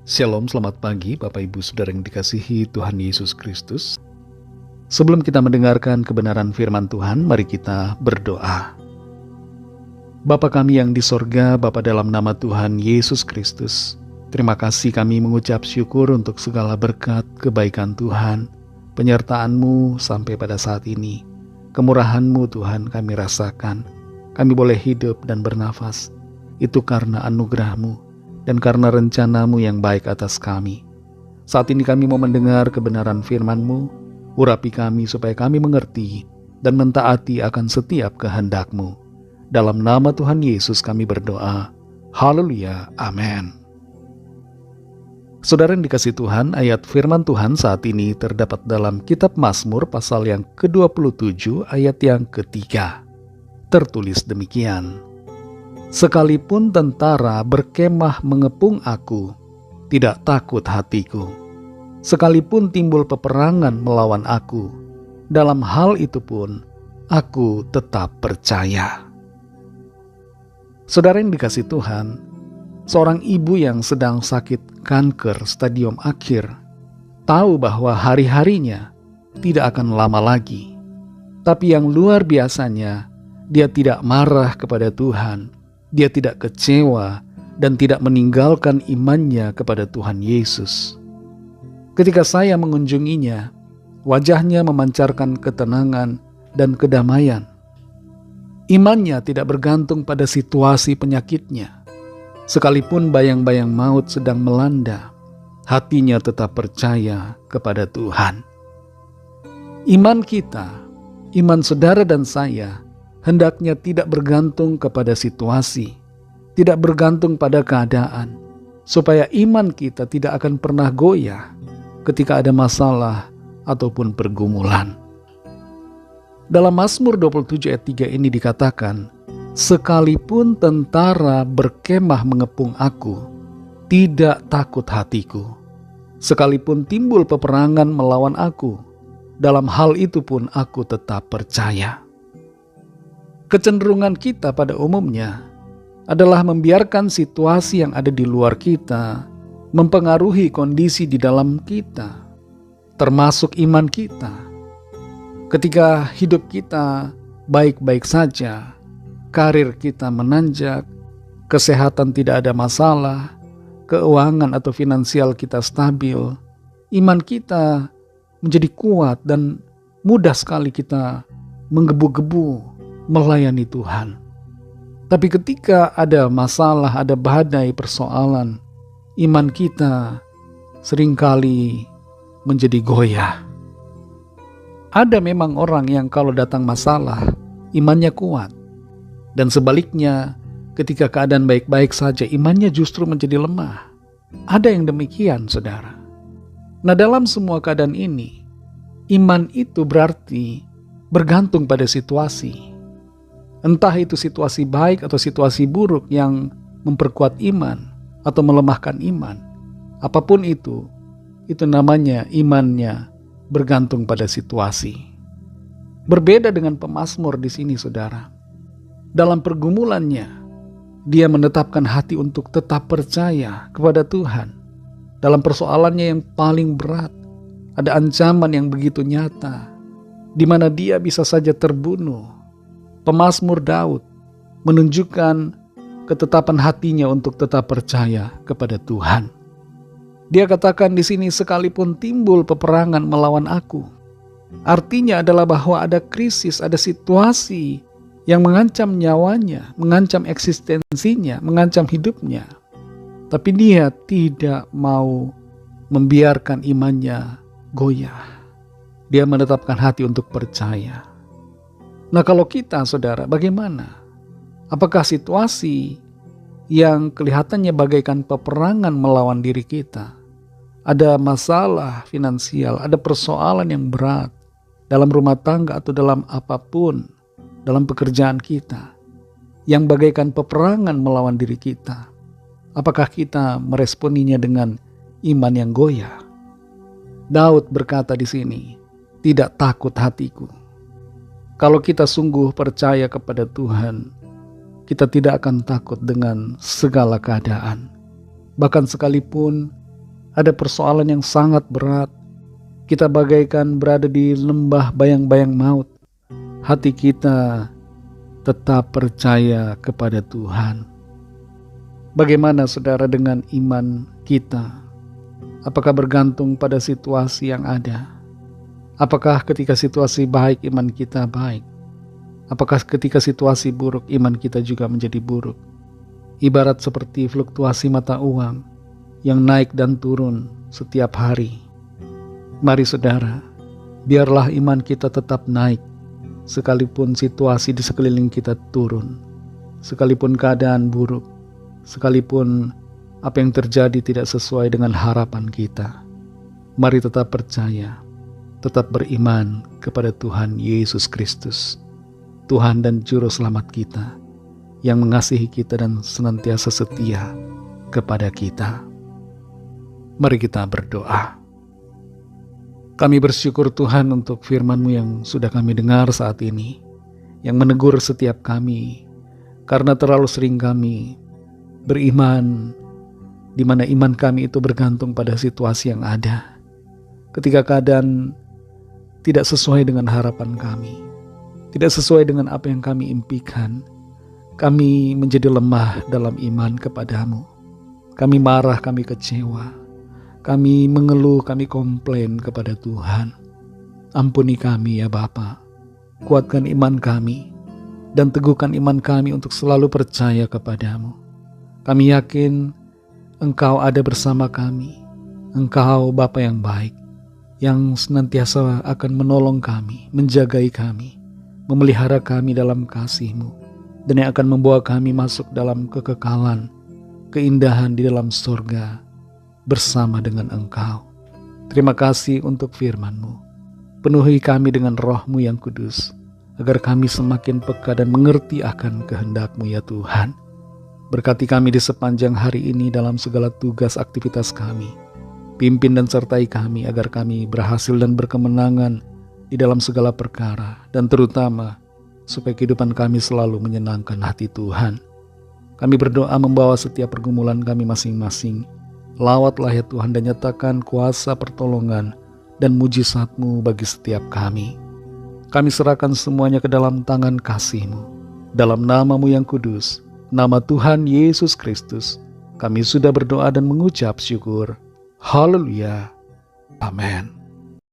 Shalom, selamat pagi Bapak Ibu Saudara yang dikasihi Tuhan Yesus Kristus. Sebelum kita mendengarkan kebenaran firman Tuhan, mari kita berdoa. Bapa kami yang di sorga, Bapa dalam nama Tuhan Yesus Kristus, terima kasih kami mengucap syukur untuk segala berkat, kebaikan Tuhan, penyertaan-Mu sampai pada saat ini. Kemurahan-Mu Tuhan kami rasakan, kami boleh hidup dan bernafas. Itu karena anugerah-Mu dan karena rencana-Mu yang baik atas kami. Saat ini kami mau mendengar kebenaran firman-Mu, urapi kami supaya kami mengerti dan mentaati akan setiap kehendak-Mu. Dalam nama Tuhan Yesus kami berdoa. Haleluya, amin. Saudara yang dikasihi Tuhan, ayat firman Tuhan saat ini terdapat dalam kitab Mazmur pasal yang ke-27 ayat yang ketiga. Tertulis demikian: sekalipun tentara berkemah mengepung aku, tidak takut hatiku. Sekalipun timbul peperangan melawan aku, dalam hal itu pun aku tetap percaya. Saudara yang dikasihi Tuhan, seorang ibu yang sedang sakit kanker stadium akhir tahu bahwa hari-harinya tidak akan lama lagi. Tapi yang luar biasanya, dia tidak marah kepada Tuhan. Dia tidak kecewa dan tidak meninggalkan imannya kepada Tuhan Yesus. Ketika saya mengunjunginya, wajahnya memancarkan ketenangan dan kedamaian. Imannya tidak bergantung pada situasi penyakitnya. Sekalipun bayang-bayang maut sedang melanda, hatinya tetap percaya kepada Tuhan. Iman kita, iman saudara dan saya, hendaknya tidak bergantung kepada situasi, tidak bergantung pada keadaan, supaya iman kita tidak akan pernah goyah ketika ada masalah ataupun pergumulan. Dalam Mazmur 27 ayat 3 ini dikatakan, sekalipun tentara berkemah mengepung aku, tidak takut hatiku. Sekalipun timbul peperangan melawan aku, dalam hal itu pun aku tetap percaya. Kecenderungan kita pada umumnya adalah membiarkan situasi yang ada di luar kita mempengaruhi kondisi di dalam kita, termasuk iman kita. Ketika hidup kita baik-baik saja, karir kita menanjak, kesehatan tidak ada masalah, keuangan atau finansial kita stabil, iman kita menjadi kuat dan mudah sekali kita menggebu-gebu melayani Tuhan. Tapi ketika ada masalah, ada badai persoalan, iman kita seringkali menjadi goyah. Ada memang orang yang kalau datang masalah, imannya kuat. Dan sebaliknya, ketika keadaan baik-baik saja, imannya justru menjadi lemah. Ada yang demikian, saudara. Nah, dalam semua keadaan ini, iman itu berarti bergantung pada situasi. Entah itu situasi baik atau situasi buruk yang memperkuat iman atau melemahkan iman. Apapun itu namanya imannya bergantung pada situasi. Berbeda dengan pemazmur di sini, saudara. Dalam pergumulannya, dia menetapkan hati untuk tetap percaya kepada Tuhan. Dalam persoalannya yang paling berat, ada ancaman yang begitu nyata, di mana dia bisa saja terbunuh. Pemazmur Daud menunjukkan ketetapan hatinya untuk tetap percaya kepada Tuhan. Dia katakan di sini, sekalipun timbul peperangan melawan aku. Artinya adalah bahwa ada krisis, ada situasi yang mengancam nyawanya, mengancam eksistensinya, mengancam hidupnya. Tapi dia tidak mau membiarkan imannya goyah. Dia menetapkan hati untuk percaya. Nah, kalau kita, saudara, bagaimana? Apakah situasi yang kelihatannya bagaikan peperangan melawan diri kita, ada masalah finansial, ada persoalan yang berat dalam rumah tangga atau dalam apapun, dalam pekerjaan kita, yang bagaikan peperangan melawan diri kita, apakah kita meresponinya dengan iman yang goyah? Daud berkata di sini, tidak takut hatiku. Kalau kita sungguh percaya kepada Tuhan, kita tidak akan takut dengan segala keadaan. Bahkan sekalipun Ada persoalan yang sangat berat. Kita bagaikan berada di lembah bayang-bayang maut. Hati kita tetap percaya kepada Tuhan. Bagaimana saudara dengan iman kita? Apakah bergantung pada situasi yang ada? Apakah ketika situasi baik iman kita baik? Apakah ketika situasi buruk iman kita juga menjadi buruk? Ibarat seperti fluktuasi mata uang yang naik dan turun setiap hari. Mari saudara, biarlah iman kita tetap naik sekalipun situasi di sekeliling kita turun, sekalipun keadaan buruk, sekalipun apa yang terjadi tidak sesuai dengan harapan kita. Mari tetap percaya, tetap beriman kepada Tuhan Yesus Kristus, Tuhan dan Juru Selamat kita, yang mengasihi kita dan senantiasa setia kepada kita. Mari kita berdoa. Kami bersyukur Tuhan untuk firman-Mu yang sudah kami dengar saat ini, yang menegur setiap kami, karena terlalu sering kami beriman, di mana iman kami itu bergantung pada situasi yang ada. Ketika keadaan tidak sesuai dengan harapan kami, tidak sesuai dengan apa yang kami impikan, kami menjadi lemah dalam iman kepadamu. Kami marah, kami kecewa, kami mengeluh, kami komplain kepada Tuhan. Ampuni kami ya Bapa, kuatkan iman kami, dan teguhkan iman kami untuk selalu percaya kepadamu. Kami yakin Engkau ada bersama kami. Engkau Bapa yang baik, yang senantiasa akan menolong kami, menjagai kami, memelihara kami dalam kasih-Mu, dan yang akan membawa kami masuk dalam kekekalan, keindahan di dalam surga bersama dengan Engkau. Terima kasih untuk firman-Mu. Penuhi kami dengan Roh-Mu yang kudus, agar kami semakin peka dan mengerti akan kehendak-Mu ya Tuhan. Berkati kami di sepanjang hari ini dalam segala tugas aktivitas kami. Pimpin dan sertai kami agar kami berhasil dan berkemenangan di dalam segala perkara, dan terutama supaya kehidupan kami selalu menyenangkan hati Tuhan. Kami berdoa membawa setiap pergumulan kami masing-masing. Lawatlah ya Tuhan dan nyatakan kuasa pertolongan dan mujizat-Mu bagi setiap kami. Kami serahkan semuanya ke dalam tangan kasih-Mu. Dalam nama-Mu yang kudus, nama Tuhan Yesus Kristus, kami sudah berdoa dan mengucap syukur. Haleluya. Amin.